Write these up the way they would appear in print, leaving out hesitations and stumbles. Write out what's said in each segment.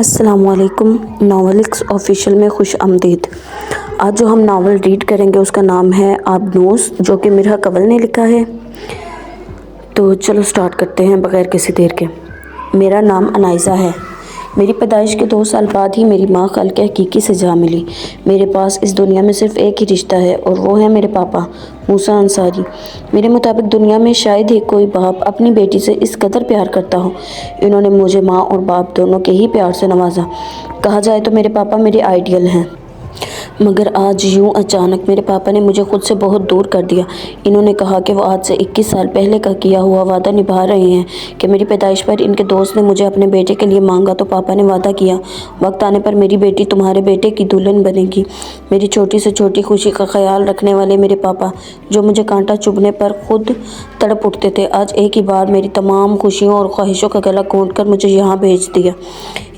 अस्सलामुअलैकुम। नॉवेलिक्स ऑफिशियल में खुश आमदीद। आज जो हम नावल रीड करेंगे उसका नाम है आबनूस, जो कि मिर्हा कंवल ने लिखा है। तो चलो स्टार्ट करते हैं बग़ैर किसी देर के। मेरा नाम अनाइज़ा है। मेरी पैदाइश के 2 साल बाद ही मेरी माँ खल के हकीकी से जा मिली। मेरे पास इस दुनिया में सिर्फ़ एक ही रिश्ता है और वो है मेरे पापा मूसा अंसारी। मेरे मुताबिक दुनिया में शायद ही कोई बाप अपनी बेटी से इस कदर प्यार करता हो। इन्होंने मुझे माँ और बाप दोनों के ही प्यार से नवाजा। कहा जाए तो मेरे पापा मेरे आइडियल हैं, मगर आज यूं अचानक मेरे पापा ने मुझे खुद से बहुत दूर कर दिया। इन्होंने कहा कि वो आज से 21 साल पहले का किया हुआ वादा निभा रहे हैं कि मेरी पैदाइश पर इनके दोस्त ने मुझे अपने बेटे के लिए मांगा तो पापा ने वादा किया, वक्त आने पर मेरी बेटी तुम्हारे बेटे की दुल्हन बनेगी। मेरी छोटी से छोटी खुशी का ख्याल रखने वाले मेरे पापा, जो मुझे कांटा चुभने पर खुद तड़प उठते थे, आज एक ही बार मेरी तमाम खुशियों और ख्वाहिशों का गला घोंट कर मुझे यहाँ भेज दिया,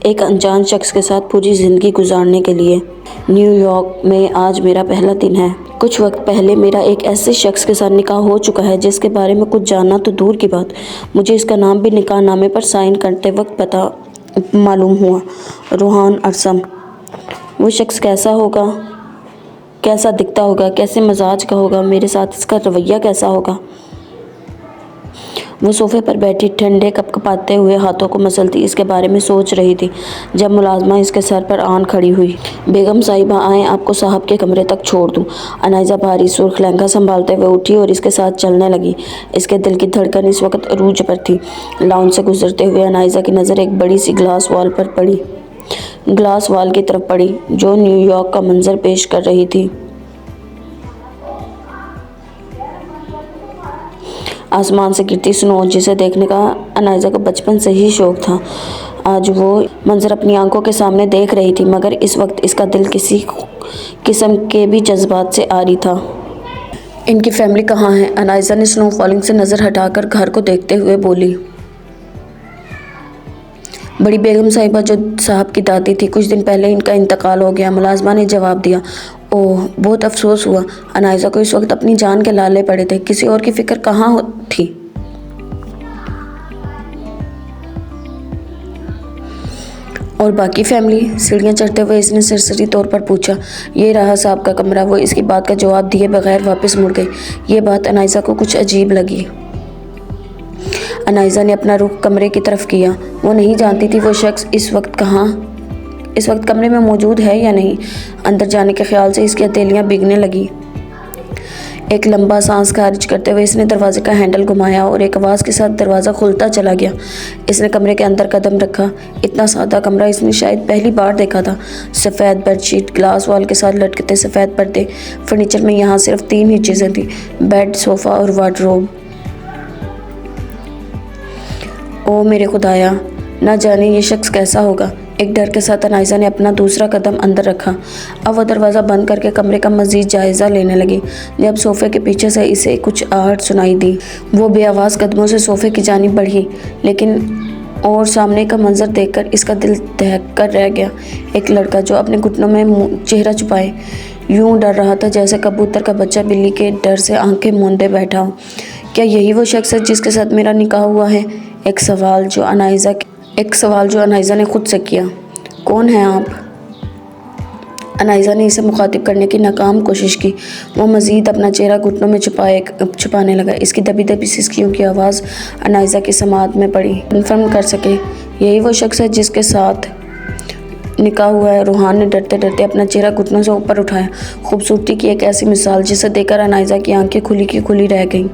एक अनजान शख्स के साथ पूरी ज़िंदगी गुजारने के लिए। न्यूयॉर्क में आज मेरा पहला दिन है। कुछ वक्त पहले मेरा एक ऐसे शख्स के साथ निकाह हो चुका है जिसके बारे में कुछ जानना तो दूर की बात, मुझे इसका नाम भी निकाह नामे पर साइन करते वक्त पता मालूम हुआ, रोहान अरसम। वो शख्स कैसा होगा, कैसा दिखता होगा, कैसे मजाज का होगा, मेरे साथ इसका रवैया कैसा होगा। वो सोफ़े पर बैठी ठंडे कपकपाते हुए हाथों को मसलती इसके बारे में सोच रही थी जब मुलाजमा इसके सर पर आन खड़ी हुई। बेगम साहिबा आए, आपको साहब के कमरे तक छोड़ दूँ। अनाइज़ा भारी सुर्ख लहंगा संभालते हुए उठी और इसके साथ चलने लगी। इसके दिल की धड़कन इस वक्त अरूज पर थी। लाउंज से गुजरते हुए अनाइज़ा की नज़र एक बड़ी सी ग्लास वाल की तरफ पड़ी जो न्यूयॉर्क का मंजर पेश कर रही थी। आसमान से गिरती स्नो जिसे देखने का अनाइज़ा को बचपन से ही शौक़ था। आज वो मंजर अपनी आंखों के सामने देख रही थी, मगर इस वक्त इसका दिल किसी किस्म के भी जज्बात से आरी था। इनकी फैमिली कहाँ है? अनाइज़ा ने स्नो फॉलिंग से नज़र हटाकर घर को देखते हुए बोली। बड़ी बेगम साहिबा जो साहब की दादी थी, कुछ दिन पहले इनका इंतकाल हो गया, मुलाजमा ने जवाब दिया। ओह, बहुत अफसोस हुआ। अनाइज़ा को इस वक्त अपनी जान के लाले पड़े थे, किसी और की फिक्र कहाँ थी। और बाकी फैमिली? सीढ़ियाँ चढ़ते हुए इसने सरसरी तौर पर पूछा। ये रहा साहब का कमरा। वो इसकी बात का जवाब दिए बगैर वापस मुड़ गई। ये बात अनाइज़ा को कुछ अजीब लगी। अनाइज़ा ने अपना रुख कमरे की तरफ किया। वो नहीं जानती थी वो शख्स इस वक्त कमरे में मौजूद है या नहीं। अंदर जाने के ख्याल से इसकी हथेलियाँ भीगने लगी। एक लंबा सांस खारिज करते हुए इसने दरवाजे का हैंडल घुमाया और एक आवाज़ के साथ दरवाज़ा खुलता चला गया। इसने कमरे के अंदर कदम रखा। इतना सादा कमरा इसने शायद पहली बार देखा था। सफ़ेद बेडशीट, ग्लास वॉल के साथ लटकते सफ़ेद पर्दे। फर्नीचर में यहाँ सिर्फ 3 ही चीज़ें थी, बेड, सोफ़ा और वार्डरोब। ओ मेरे खुदाया, ना जाने ये शख्स कैसा होगा। एक डर के साथ अनाइज़ा ने अपना दूसरा कदम अंदर रखा। अब वह दरवाज़ा बंद करके कमरे का मज़ीद जायज़ा लेने लगी जब सोफ़े के पीछे से इसे कुछ आहट सुनाई दी। वो बेआवाज़ कदमों से सोफ़े की जानिब बढ़ी, लेकिन और सामने का मंजर देखकर इसका दिल दहक कर रह गया। एक लड़का जो अपने घुटनों में चेहरा छुपाए यूं डर रहा था जैसे कबूतर का बच्चा बिल्ली के डर से आंखें मूंदे बैठा हो। क्या यही वो शख्स है जिसके साथ मेरा निकाह हुआ है? एक सवाल जो अनाइज़ा ने खुद से किया। कौन है आप? अनाइज़ा ने इसे मुखातिब करने की नाकाम कोशिश की। वो मज़ीद अपना चेहरा घुटनों में छुपाने लगा। इसकी दबी दबी सिसकियों की आवाज़ अनाइज़ा की समात में पड़ी। कन्फर्म कर सके यही वो शख्स है जिसके साथ निकाह हुआ है? रोहान ने डरते डरते अपना चेहरा घुटनों से ऊपर उठाया। खूबसूरती की एक ऐसी मिसाल जिसे देखकर अनाइज़ा की आंखें खुली की खुली रह गईं।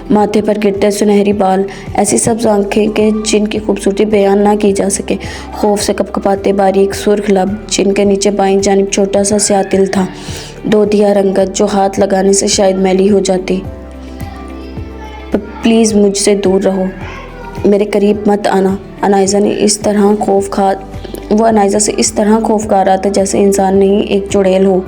माथे पर गिरते सुनहरी बाल, ऐसी सब्ज़ आंखें के जिनकी खूबसूरती बयान ना की जा सके। खौफ से कपकपाते बारीक सुर्ख लब, जिनके नीचे बाईं जानिब छोटा सा स्याह तिल था। दोधिया रंगत जो हाथ लगाने से शायद मैली हो जाती। प्लीज़ मुझसे दूर रहो, मेरे करीब मत आना। अनाइज़ा से इस तरह खौफ खा रहा था जैसे इंसान नहीं एक चुड़ैल हो।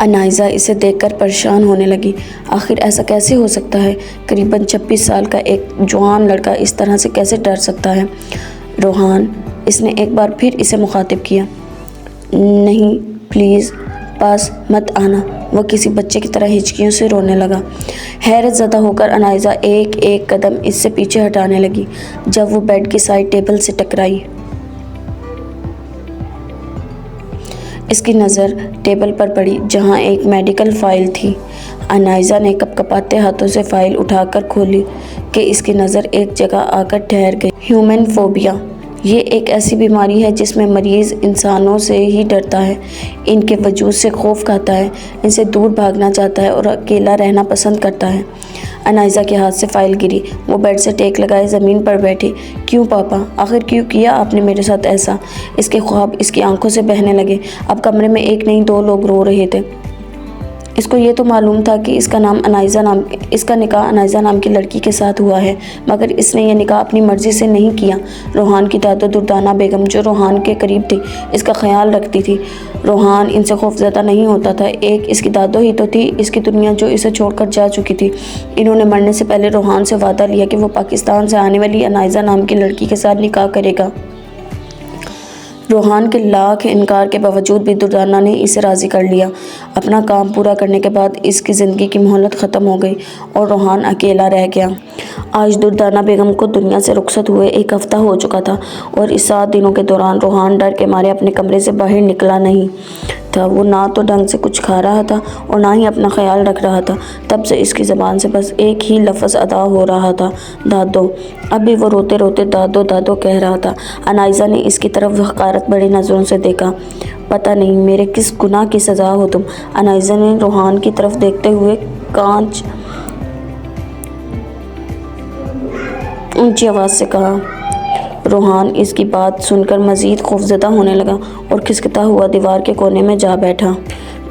अनाइज़ा इसे देखकर परेशान होने लगी। आखिर ऐसा कैसे हो सकता है? करीबन 26 साल का एक जवान लड़का इस तरह से कैसे डर सकता है? रोहान, इसने एक बार फिर इसे मुखातिब किया। नहीं, प्लीज़ पास मत आना, वह किसी बच्चे की तरह हिचकियों से रोने लगा। हैरत ज़दा होकर अनाइज़ा एक एक कदम इससे पीछे हटाने लगी। जब वो बेड की साइड टेबल से टकराई, इसकी नज़र टेबल पर पड़ी जहाँ एक मेडिकल फ़ाइल थी। अनाइज़ा ने कपकपाते हाथों से फ़ाइल उठाकर खोली कि इसकी नज़र एक जगह आकर ठहर गई। ह्यूमन फोबिया, ये एक ऐसी बीमारी है जिसमें मरीज़ इंसानों से ही डरता है, इनके वजूद से खौफ खाता है, इनसे दूर भागना चाहता है और अकेला रहना पसंद करता है। अनाइज़ा के हाथ से फ़ाइल गिरी। वो बेड से टेक लगाए ज़मीन पर बैठी। क्यों पापा, आखिर क्यों किया आपने मेरे साथ ऐसा? इसके ख्वाब इसकी आंखों से बहने लगे। अब कमरे में एक नहीं 2 लोग रो रहे थे। इसको ये तो मालूम था कि इसका निकाह अनाइज़ा नाम की लड़की के साथ हुआ है, मगर इसने यह निकाह अपनी मर्ज़ी से नहीं किया। रोहान की दादो दुर्दाना बेगम, जो रोहान के करीब थी, इसका ख्याल रखती थी। रोहान इनसे खौफज़दा नहीं होता था। एक इसकी दादो ही तो थी इसकी दुनिया, जो इसे छोड़कर जा चुकी थी। इन्होंने मरने से पहले रोहान से वादा लिया कि वो पाकिस्तान से आने वाली अनाइज़ा नाम की लड़की के साथ निकाह करेगा। रोहान के लाख इनकार के बावजूद भी दुर्दाना ने इसे राज़ी कर लिया। अपना काम पूरा करने के बाद इसकी ज़िंदगी की मोहलत ख़त्म हो गई और रोहान अकेला रह गया। आज दुर्दाना बेगम को दुनिया से रुखसत हुए 1 हफ़्ता हो चुका था और इस 7 दिनों के दौरान रोहान डर के मारे अपने कमरे से बाहर निकला नहीं था। वो ना तो ढंग से कुछ खा रहा था और ना ही अपना ख्याल रख रहा था। तब से इसकी ज़बान से बस एक ही लफ्ज़ अदा हो रहा था, दादो। अब भी वो रोते रोते दादो दादो कह रहा था। अनाइज़ा ने इसकी तरफ हक़ारत भरी नज़रों से देखा। पता नहीं मेरे किस गुनाह की सज़ा हो तुम, अनाइज़ा ने रोहान की तरफ देखते हुए कांच ऊंची आवाज़ से कहा। रोहान इसकी बात सुनकर मज़ीद खौफज़दा होने लगा और खिसकता हुआ दीवार के कोने में जा बैठा।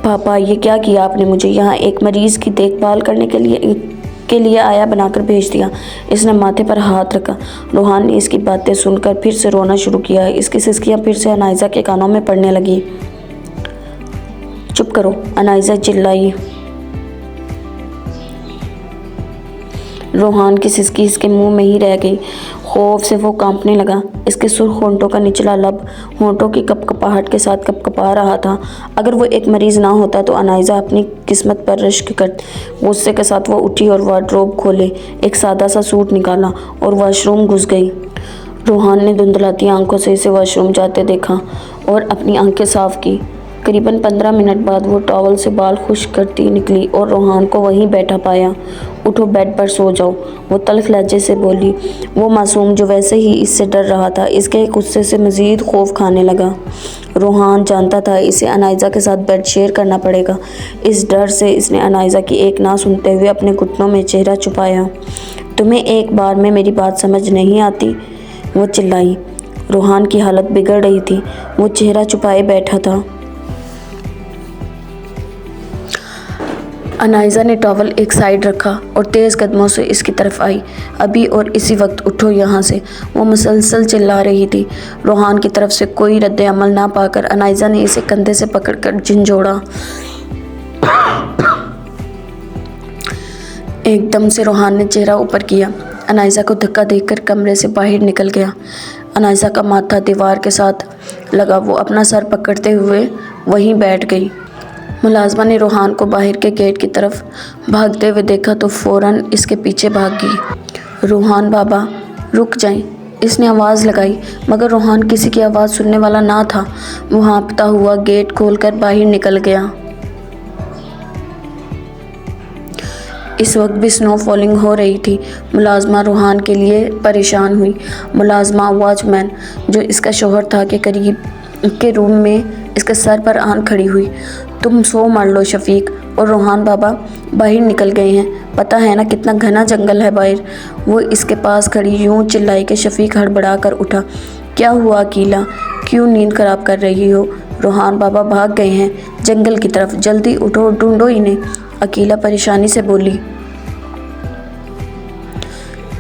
पापा, ये क्या किया आपने? मुझे यहाँ एक मरीज़ की देखभाल करने के लिए आया बनाकर भेज दिया। इसने माथे पर हाथ रखा। रोहान ने इसकी बातें सुनकर फिर से रोना शुरू किया। इसकी सिसकियाँ फिर से अनाइज़ा के कानों में पड़ने लगी। चुप करो, अनाइज़ा चिल्लाई। रोहान की सिसकी इसके मुंह में ही रह गई। खौफ से वो कांपने लगा। इसके सुर्ख होंठों का निचला लब होंठों की कपकपाहट के साथ कपकपा रहा था। अगर वो एक मरीज़ ना होता तो अनाइज़ा अपनी किस्मत पर रश्क कर। गुस्से के साथ वो उठी और वार्डरोब खोले, एक सादा सा सूट निकाला और वॉशरूम घुस गई। रोहान ने धुंधलाती आंखों से इसे वॉशरूम जाते देखा और अपनी आंखें साफ की। करीबन 15 मिनट बाद वो टॉवल से बाल खुश्क करती निकली और रोहान को वहीं बैठा पाया। उठो, बेड पर सो जाओ, वो तल्ख लहजे से बोली। वो मासूम जो वैसे ही इससे डर रहा था, इसके गुस्से से मज़ीद खौफ खाने लगा। रोहान जानता था इसे अनाइज़ा के साथ बेड शेयर करना पड़ेगा। इस डर से इसने अनाइज़ा की एक ना सुनते हुए अपने घुटनों में चेहरा छुपाया। तुम्हें एक बार में मेरी बात समझ नहीं आती? वो चिल्लाई। रोहान की हालत बिगड़ रही थी। वो चेहरा छुपाए बैठा था। अनाइज़ा ने टॉवल एक साइड रखा और तेज़ कदमों से इसकी तरफ आई। अभी और इसी वक्त उठो यहाँ से, वो मुसलसल चिल्ला रही थी। रोहान की तरफ से कोई रद्द अमल ना पाकर अनाइज़ा ने इसे कंधे से पकड़कर झंझोड़ा। एकदम से रोहान ने चेहरा ऊपर किया। अनाइज़ा को धक्का देकर कमरे से बाहर निकल गया। अनाइज़ा का माथा दीवार के साथ लगा। वो अपना सर पकड़ते हुए वहीं बैठ गई। मुलाजमा ने रोहान को बाहर के गेट की तरफ भागते हुए देखा तो फ़ौरन इसके पीछे भाग गई। रोहान बाबा, रुक जाएं, इसने आवाज़ लगाई, मगर रोहान किसी की आवाज़ सुनने वाला ना था। वो हाँफता हुआ गेट खोलकर बाहर निकल गया। इस वक्त भी स्नो फॉलिंग हो रही थी। मुलाजमा रोहान के लिए परेशान हुई। मुलाजमा वॉचमैन, जो इसका शौहर था, के करीब के रूम में इसके सर पर आन खड़ी हुई। तुम सो मर लो शफीक, और रोहान बाबा बाहर निकल गए हैं। पता है ना कितना घना जंगल है बाहर। वो इसके पास खड़ी यूं चिल्लाई कि शफीक हड़बड़ा कर उठा। क्या हुआ अकीला, क्यों नींद खराब कर रही हो? रोहान बाबा भाग गए हैं जंगल की तरफ, जल्दी उठो, ढूंढो इन्हें, अकीला परेशानी से बोली।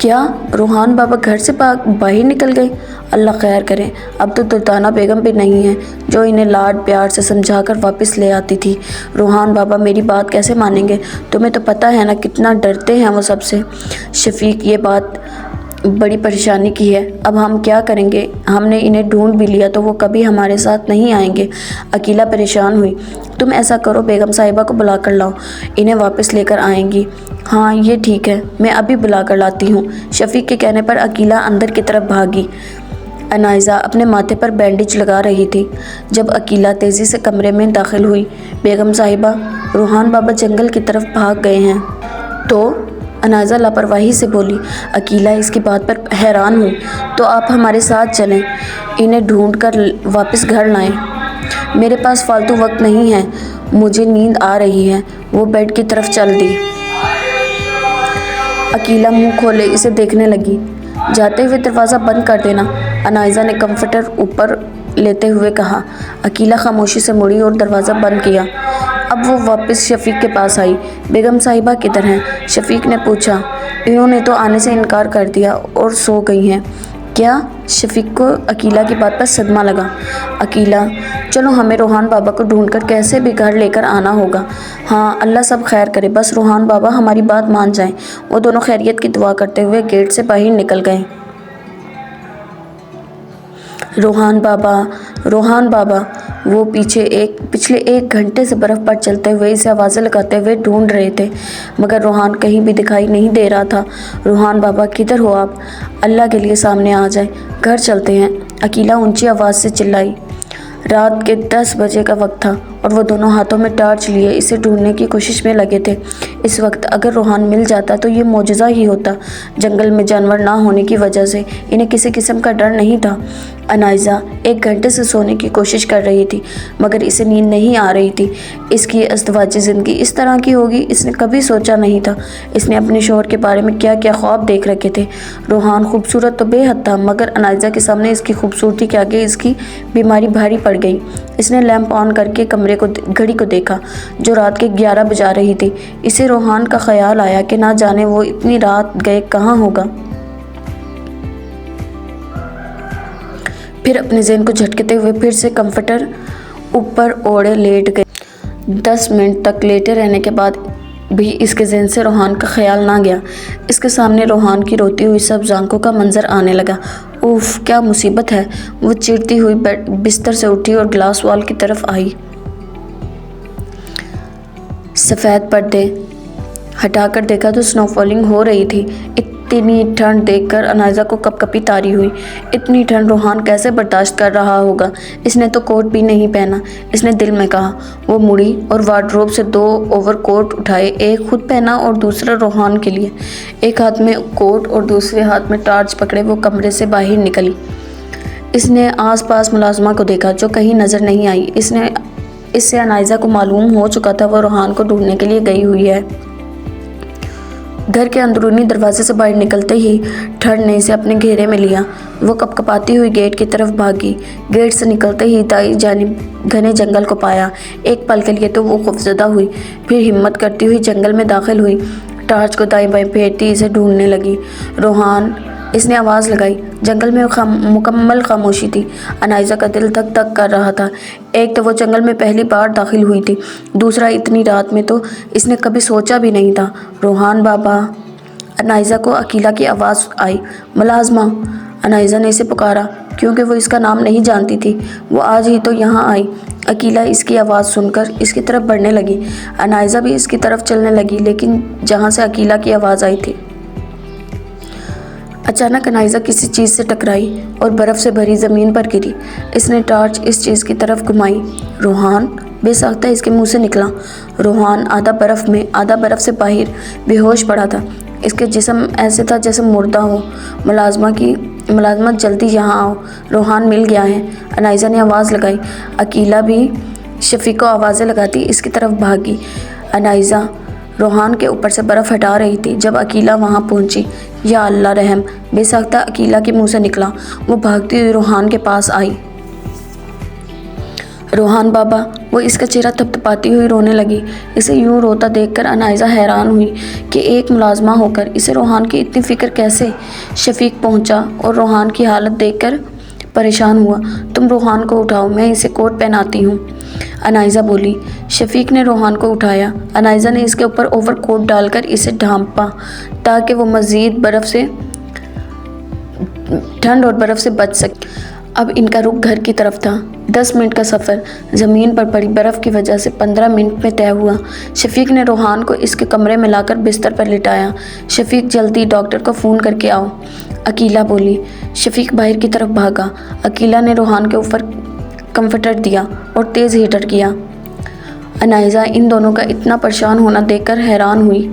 क्या रोहान बाबा घर से बाहर निकल गए? अल्लाह खैर करे। अब तो दुर्दाना बेगम भी नहीं है जो इन्हें लाड प्यार से समझाकर वापस ले आती थी। रोहान बाबा मेरी बात कैसे मानेंगे? तुम्हें तो पता है ना कितना डरते हैं वो सबसे। शफीक ये बात बड़ी परेशानी की है। अब हम क्या करेंगे? हमने इन्हें ढूंढ भी लिया तो वो कभी हमारे साथ नहीं आएंगे। अकीला परेशान हुई। तुम ऐसा करो, बेगम साहिबा को बुला कर लाओ, इन्हें वापस लेकर आएंगी। हाँ ये ठीक है, मैं अभी बुला कर लाती हूँ। शफीक के कहने पर अकीला अंदर की तरफ भागी। अनाइज़ा अपने माथे पर बैंडेज लगा रही थी जब अकीला तेज़ी से कमरे में दाखिल हुई। बेगम साहिबा, रूहान बाबा जंगल की तरफ भाग गए हैं। तो अनाइज़ा लापरवाही से बोली। अकीला इसकी बात पर हैरान हुई। तो आप हमारे साथ चलें, इन्हें ढूंढ कर वापस घर लाएं। मेरे पास फालतू वक्त नहीं है, मुझे नींद आ रही है। वो बेड की तरफ चल दी। अकीला मुंह खोले इसे देखने लगी। जाते हुए दरवाज़ा बंद कर देना, अनाइज़ा ने कंफर्टर ऊपर लेते हुए कहा। अकीला खामोशी से मुड़ी और दरवाज़ा बंद किया। अब वो वापस शफीक के पास आई। बेगम साहिबा किधर हैं? शफीक ने पूछा। इन्होंने तो आने से इनकार कर दिया और सो गई हैं। क्या? शफीक को अकीला की बात पर सदमा लगा। अकीला, चलो हमें रूहान बाबा को ढूंढकर कैसे भी घर लेकर आना होगा। हाँ अल्लाह सब खैर करे, बस रूहान बाबा हमारी बात मान जाएं। वो दोनों खैरियत की दुआ करते हुए गेट से बाहर निकल गए। रूहान बाबा, रूहान बाबा, वो पिछले 1 घंटे से बर्फ़ पर चलते हुए इसे आवाज़ें लगाते हुए ढूंढ रहे थे, मगर रूहान कहीं भी दिखाई नहीं दे रहा था। रूहान बाबा किधर हो आप? अल्लाह के लिए सामने आ जाए, घर चलते हैं, अकीला ऊंची आवाज़ से चिल्लाई। रात के 10 बजे का वक्त था और वो दोनों हाथों में टार्च लिए इसे ढूंढने की कोशिश में लगे थे। इस वक्त अगर रूहान मिल जाता तो ये मौजज़ा ही होता। जंगल में जानवर ना होने की वजह से इन्हें किसी किस्म का डर नहीं था। अनाइज़ा 1 घंटे से सोने की कोशिश कर रही थी मगर इसे नींद नहीं आ रही थी। इसकी अज़दवाजी ज़िंदगी इस तरह की होगी इसने कभी सोचा नहीं था। इसने अपने शौहर के बारे में क्या क्या ख्वाब देख रखे थे। रूहान खूबसूरत तो बेहद था मगर अनाइज़ा के सामने इसकी खूबसूरती के आगे इसकी बीमारी भारी पड़ गई। इसने लैंप ऑन करके घड़ी को देखा जो रात के 11 बजा रही थी। इसे रूहान का ख्याल आया कि ना जाने वो इतनी रात गए कहाँ होगा। फिर अपने ज़हन को झटकते हुए फिर से कंफर्टर ऊपर ओढ़े लेट गए। 10 मिनट तक लेटे रहने के बाद भी इसके ज़हन से रूहान का ख्याल ना गया। इसके सामने रूहान की रोती हुई सब्ज़ आंखों का मंजर आने लगा। उफ, क्या मुसीबत है। वो चिढ़ती हुई बिस्तर से उठी और ग्लास वॉल की तरफ आई। सफ़ेद पर्दे हटाकर देखा तो स्नोफॉलिंग हो रही थी। इतनी ठंड देखकर अनाइज़ा को कपकपी तारी हुई। इतनी ठंड रूहान कैसे बर्दाश्त कर रहा होगा। इसने तो कोट भी नहीं पहना, इसने दिल में कहा। वो मुड़ी और वार्डरोब से 2 ओवरकोट उठाए, एक खुद पहना और दूसरा रूहान के लिए। एक हाथ में कोट और दूसरे हाथ में टार्च पकड़े वो कमरे से बाहर निकली। इसने आसपास मुलाजमा को देखा जो कहीं नज़र नहीं आई। इससे अनाइज़ा को मालूम हो चुका था वो रूहान को ढूंढने के लिए गई हुई है। घर के अंदरूनी दरवाजे से बाहर निकलते ही ठंड ने इसे अपने घेरे में लिया। वो कपकपाती हुई गेट की तरफ भागी। गेट से निकलते ही दाई जानिब घने जंगल को पाया। एक पल के लिए तो वो खौफजदा हुई, फिर हिम्मत करती हुई जंगल में दाखिल हुई। टार्च को दाएं बाएं फेरती इसे ढूंढने लगी। रूहान, इसने आवाज़ लगाई। जंगल में मुकम्मल खामोशी थी। अनाइज़ा का दिल धक धक कर रहा था। एक तो वो जंगल में पहली बार दाखिल हुई थी, दूसरा इतनी रात में तो इसने कभी सोचा भी नहीं था। रूहान बाबा। अनाइज़ा को अकीला की आवाज़ आई। मुलाजमा। अनाइज़ा ने इसे पुकारा क्योंकि वो इसका नाम नहीं जानती थी। वो आज ही तो यहाँ आई। अकीला इसकी आवाज़ सुनकर इसकी तरफ बढ़ने लगी। अनाइज़ा भी इसकी तरफ चलने लगी लेकिन जहाँ से अकीला की आवाज़ आई थी। अचानक अनाइज़ा किसी चीज़ से टकराई और बर्फ़ से भरी ज़मीन पर गिरी। इसने टार्च इस चीज़ की तरफ घुमाई। रूहान, बेसाख्ता इसके मुंह से निकला। रूहान आधा बर्फ़ में आधा बर्फ़ से बाहर बेहोश पड़ा था। इसके जिस्म ऐसे था जैसे मुर्दा हो। मुलाजमा जल्दी यहाँ आओ, रूहान मिल गया है। अनाइज़ा ने आवाज़ लगाई। अकीला भी शफीक को आवाज़ें लगाती इसकी तरफ भागी। अनाइज़ा रूहान के ऊपर से बर्फ़ हटा रही थी जब अकीला वहाँ पहुँची। या अल्लाह रहम, बेसाख्ता अकीला के मुंह से निकला। वो भागती हुई रूहान के पास आई। रूहान बाबा। वो इसका चेहरा थपथपाती हुई रोने लगी। इसे यूं रोता देखकर अनाइज़ा हैरान हुई कि एक मुलाजमा होकर इसे रूहान की इतनी फ़िक्र कैसे। शफीक पहुंचा और रूहान की हालत देखकर परेशान हुआ। तुम रूहान को उठाओ, मैं इसे कोट पहनाती हूँ, अनाइज़ा बोली। शफीक ने रूहान को उठाया। अनाइज़ा ने इसके ऊपर ओवरकोट डालकर इसे ढांपा ताकि वो मज़ीद बर्फ़ से ठंड और बर्फ़ से बच सके। अब इनका रुख घर की तरफ था। 10 मिनट का सफ़र ज़मीन पर पड़ी बर्फ़ की वजह से 15 मिनट में तय हुआ। शफीक ने रोहान को इसके कमरे में लाकर बिस्तर पर लिटाया। शफीक, जल्दी डॉक्टर को फ़ोन करके आओ, अकीला बोली। शफीक बाहर की तरफ भागा। अकीला ने रोहान के ऊपर कंफर्टर दिया और तेज़ हीटर किया। अनाइज़ा इन दोनों का इतना परेशान होना देखकर हैरान हुई।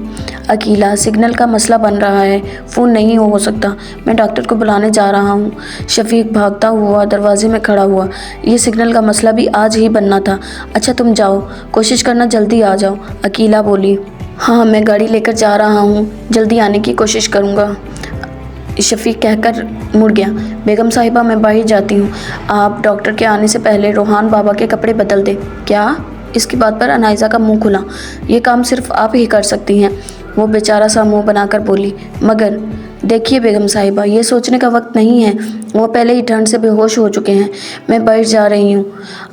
अकीला, सिग्नल का मसला बन रहा है, फ़ोन नहीं हो सकता, मैं डॉक्टर को बुलाने जा रहा हूँ। शफीक भागता हुआ दरवाजे में खड़ा हुआ। ये सिग्नल का मसला भी आज ही बनना था। अच्छा तुम जाओ, कोशिश करना जल्दी आ जाओ, अकीला बोली। हाँ मैं गाड़ी लेकर जा रहा हूँ, जल्दी आने की कोशिश करूँगा, शफीक कहकर मुड़ गया। बेगम साहिबा मैं बाहर जाती हूँ, आप डॉक्टर के आने से पहले रोहान बाबा के कपड़े बदल दें। क्या? इसकी बात पर अनाइज़ा का मुंह खुला। ये काम सिर्फ आप ही कर सकती हैं, वो बेचारा सा मुंह बनाकर बोली। मगर देखिए बेगम साहिबा, ये सोचने का वक्त नहीं है, वो पहले ही ठंड से बेहोश हो चुके हैं। मैं बाहर जा रही हूँ,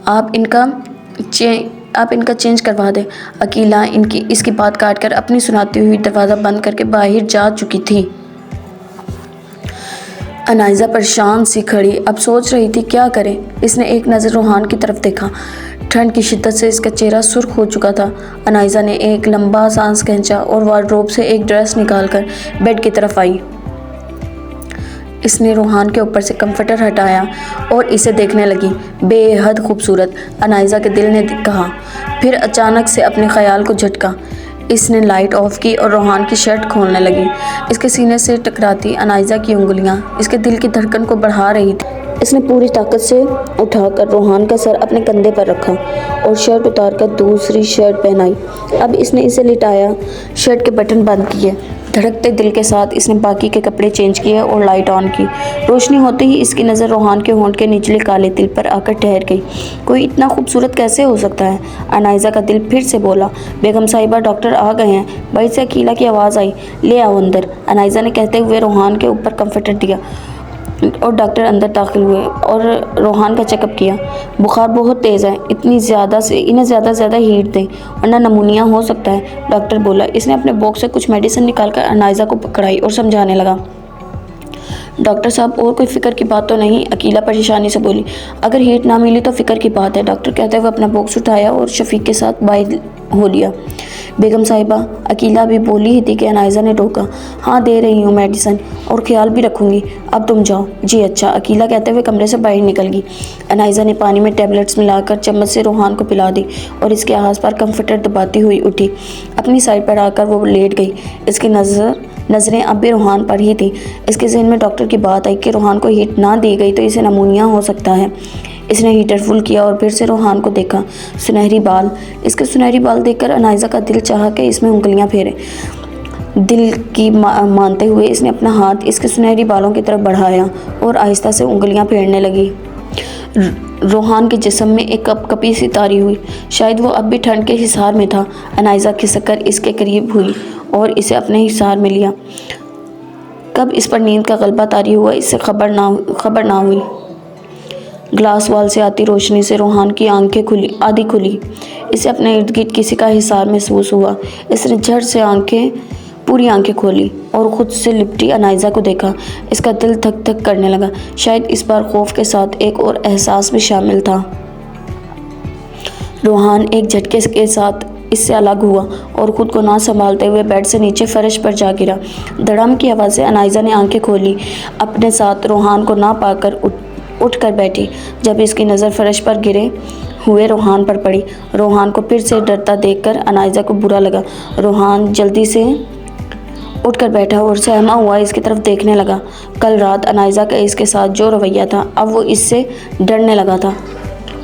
आप इनका चेंज करवा दें। अकीला इसकी बात काट कर अपनी सुनाती हुई दरवाज़ा बंद करके बाहर जा चुकी थी। अनाइज़ा परेशान सी खड़ी, अब सोच रही थी क्या करे। इसने एक नज़र रोहान की तरफ देखा। ठंड की शिद्दत से इसका चेहरा सुर्ख हो चुका था। अनाइज़ा ने एक लंबा सांस खींचा और वार्डरोब से एक ड्रेस निकालकर बेड की तरफ आई। इसने रोहान के ऊपर से कंफर्टर हटाया और इसे देखने लगी। बेहद खूबसूरत, अनाइज़ा के दिल ने कहा। फिर अचानक से अपने ख्याल को झटका। इसने लाइट ऑफ की और रोहान की शर्ट खोलने लगी। इसके सीने से टकराती अनाइज़ा की उंगलियां इसके दिल की धड़कन को बढ़ा रही थी। इसने पूरी ताकत से उठाकर रोहान का सर अपने कंधे पर रखा और शर्ट उतारकर दूसरी शर्ट पहनाई। अब इसने इसे लिटाया, शर्ट के बटन बंद किए। धड़कते दिल के साथ इसने बाकी के कपड़े चेंज किए और लाइट ऑन की। रोशनी होते ही इसकी नज़र रोहान के होंठ के निचले काले तिल पर आकर ठहर गई। कोई इतना खूबसूरत कैसे हो सकता है? अनाइज़ा का दिल फिर से बोला। बेगम साहिबा डॉक्टर आ गए हैं। बाहर से अकीला की आवाज़ आई। ले आओ अंदर, अनाइज़ा ने कहते हुए रोहान के ऊपर कंफर्टर दिया और डॉक्टर अंदर दाखिल हुए और रोहान का चेकअप किया। बुखार बहुत तेज़ है, इन्हें ज़्यादा से ज़्यादा हीट दें वरना नमूनिया हो सकता है, डॉक्टर बोला। इसने अपने बॉक्स से कुछ मेडिसिन निकालकर अनाइज़ा को पकड़ाई और समझाने लगा। डॉक्टर साहब और कोई फ़िक्र की बात तो नहीं, अकीला परेशानी से बोली। अगर हीट ना मिली तो फ़िक्र की बात है, डॉक्टर कहते हुए अपना बॉक्स उठाया और शफीक के साथ बाहर हो लिया। बेगम साहिबा, अकीला भी बोली ही थी कि अनाइज़ा ने रोका। हाँ दे रही हूँ मेडिसिन और ख्याल भी रखूँगी, अब तुम जाओ। जी अच्छा, अकीला कहते हुए कमरे से बाहर निकल गई। अनाइज़ा ने पानी में टैबलेट्स मिलाकर चम्मच से रोहान को पिला दी और इसके आस पास कंफर्टर दबाती हुई उठी। अपनी साइड पर आकर वो लेट गई। इसकी नज़रें अब भी रोहान पर ही थी। इसके ज़हन में डॉक्टर की बात आई कि रोहान को हीट ना दी गई तो इसे नमूनिया हो सकता है। इसने हीटर फुल किया और फिर से रोहान को देखा। सुनहरी बाल, इसके सुनहरी बाल देखकर अनाइज़ा का दिल चाहा कि इसमें उंगलियां फेरे। दिल की मानते हुए इसने अपना हाथ इसके सुनहरी बालों की तरफ बढ़ाया और आहिस्ता से उंगलियां फेरने लगी। रोहान के जिस्म में एक कपकपी सी तारी हुई। शायद वो अब भी ठंड के हिसार में था। अनाइज़ा खिसककर इसके करीब हुई और इसे अपने हिसार में लिया। कब इस पर नींद का गलबा तारी हुआ इससे खबर ना हुई। ग्लास वॉल से आती रोशनी से रोहान की आंखें आधी खुली। इसे अपने इर्द गिर्द किसी का हिसार महसूस हुआ। इसने झट से पूरी आंखें खोली और खुद से लिपटी अनाइज़ा को देखा। इसका दिल धक धक करने लगा। शायद इस बार खौफ के साथ एक और एहसास भी शामिल था। रोहान एक झटके के साथ इससे अलग हुआ और ख़ुद को ना संभालते हुए बेड से नीचे फर्श पर जा गिरा। धड़ाम की आवाज़ से अनाइज़ा ने आंखें खोली। अपने साथ रोहान को ना पाकर उठ कर बैठी। जब इसकी नज़र फर्श पर गिरे हुए रोहान पर पड़ी। रोहान को फिर से डरता देखकर अनाइज़ा को बुरा लगा। रोहान जल्दी से उठकर बैठा और सहमा हुआ इसकी तरफ देखने लगा। कल रात अनाइज़ा का इसके साथ जो रवैया था, अब वो इससे डरने लगा था।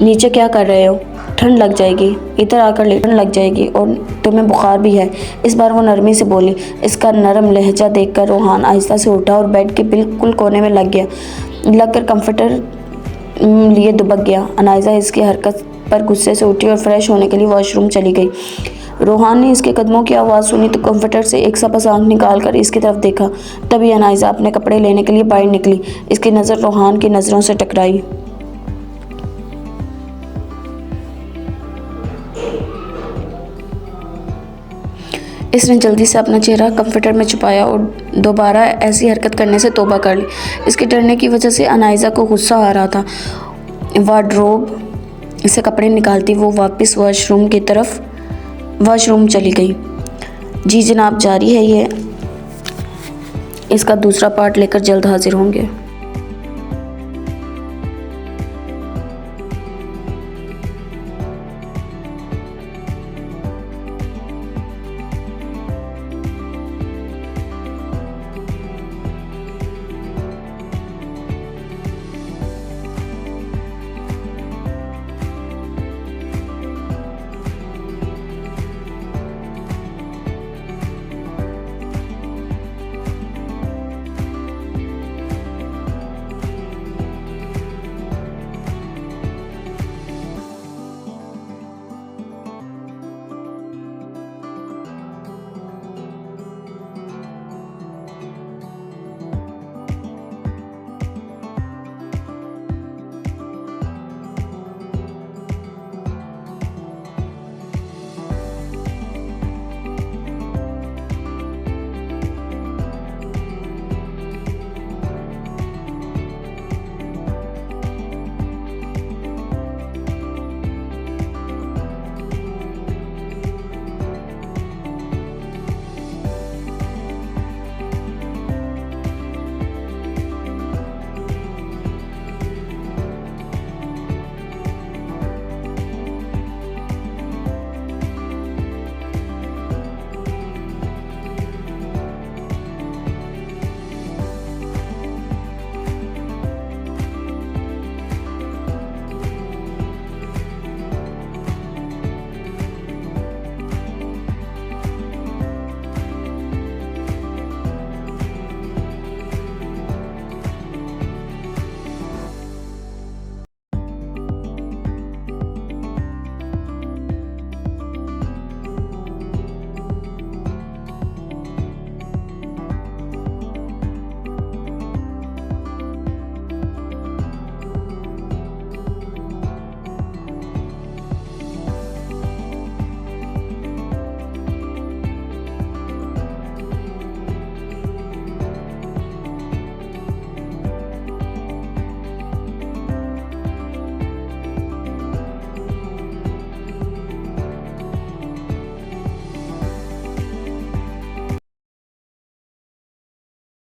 नीचे क्या कर रहे हो? ठंड लग जाएगी, इधर आकर लेटने लग जाएगी और तुम्हें बुखार भी है, इस बार वो नरमी से बोली। इसका नरम लहजा देखकर रोहान आहिस्ता से उठा और बेड के बिल्कुल कोने में लगकर कंफर्टर लिए दुबक गया। अनाइज़ा इसकी हरकत पर गुस्से से उठी और फ्रेश होने के लिए वॉशरूम चली गई। रोहान ने इसके कदमों की आवाज़ सुनी तो कंफर्टर से एक सबस आंख निकालकर इसकी तरफ देखा। तभी अनाइज़ा अपने कपड़े लेने के लिए बाहर निकली। इसकी नज़र रोहान की नज़रों से टकराई। इसने जल्दी से अपना चेहरा कंप्यूटर में छुपाया और दोबारा ऐसी हरकत करने से तौबा कर ली। इसके डरने की वजह से अनाइज़ा को गुस्सा आ रहा था। वार्डरोब से कपड़े निकालती वो वापस वॉशरूम चली गई। जी जनाब, जारी है ये। इसका दूसरा पार्ट लेकर जल्द हाजिर होंगे।